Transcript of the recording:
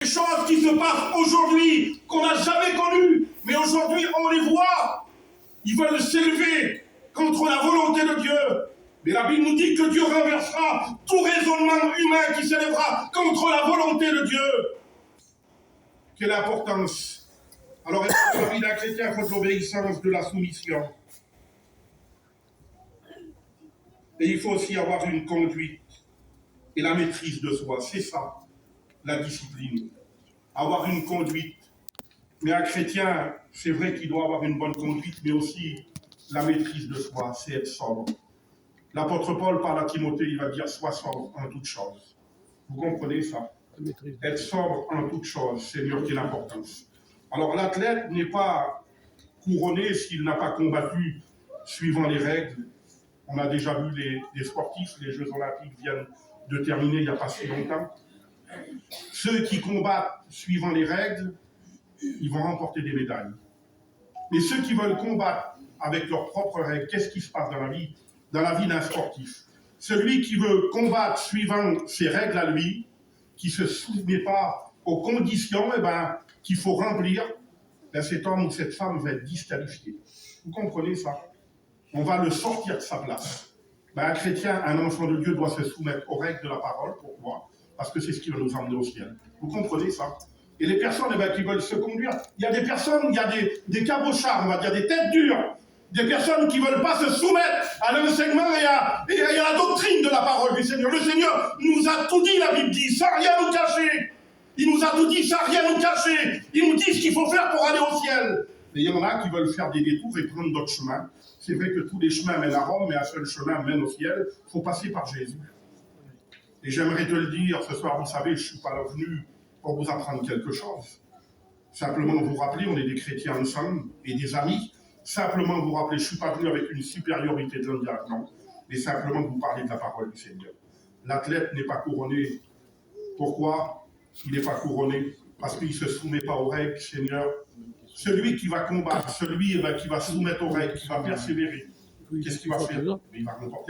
Des choses qui se passent aujourd'hui, qu'on n'a jamais connues, mais aujourd'hui on les voit. Ils veulent s'élever contre la volonté de Dieu. Mais la Bible nous dit que Dieu renversera tout raisonnement humain qui s'élèvera contre la volonté de Dieu. Quelle importance! Alors, dans la vie d'un chrétien, il faut de l'obéissance, de la soumission. Et il faut aussi avoir une conduite et la maîtrise de soi. C'est ça, la discipline. Avoir une conduite. Mais un chrétien, c'est vrai qu'il doit avoir une bonne conduite, mais aussi la maîtrise de soi, c'est être sobre. L'apôtre Paul parle à Timothée, il va dire « Sois sobre en toutes choses ». Vous comprenez ça? Être sobre en toutes choses, c'est mieux que l'importance. Alors l'athlète n'est pas couronné s'il n'a pas combattu suivant les règles. On a déjà vu les sportifs, les Jeux Olympiques viennent de terminer il n'y a pas si longtemps. Ceux qui combattent suivant les règles, ils vont remporter des médailles. Mais ceux qui veulent combattre avec leurs propres règles, qu'est-ce qui se passe dans la vie? Dans la vie d'un sportif. Celui qui veut combattre suivant ses règles à lui, qui ne se soumet pas aux conditions qu'il faut remplir, cet homme ou cette femme va être disqualifié. Vous comprenez ça? On va le sortir de sa place. Un chrétien, un enfant de Dieu doit se soumettre aux règles de la parole. Pourquoi? Parce que c'est ce qui va nous emmener au ciel. Vous comprenez ça? Et les personnes qui veulent se conduire, il y a des personnes, il y a des cabochards, on va dire, des têtes dures, des personnes qui ne veulent pas se soumettre à l'enseignement et à la doctrine de la parole du Seigneur. Le Seigneur nous a tout dit, la Bible dit, sans rien nous cacher. Il nous a tout dit, sans rien nous cacher. Il nous dit ce qu'il faut faire pour aller au ciel. Mais il y en a qui veulent faire des détours et prendre d'autres chemins. C'est vrai que tous les chemins mènent à Rome, mais un seul chemin mène au ciel. Il faut passer par Jésus. Et j'aimerais te le dire, ce soir, vous savez, je ne suis pas venu pour vous apprendre quelque chose. Simplement vous rappeler, on est des chrétiens ensemble et des amis. Simplement vous rappeler, je ne suis pas venu avec une supériorité de zodiaque, non. Mais simplement vous parler de la parole du Seigneur. L'athlète n'est pas couronné. Pourquoi il n'est pas couronné? Parce qu'il ne se soumet pas aux règles, Seigneur. Celui qui va combattre, celui qui va soumettre aux règles, qui va persévérer, qu'est-ce qu'il va faire? Il va remporter.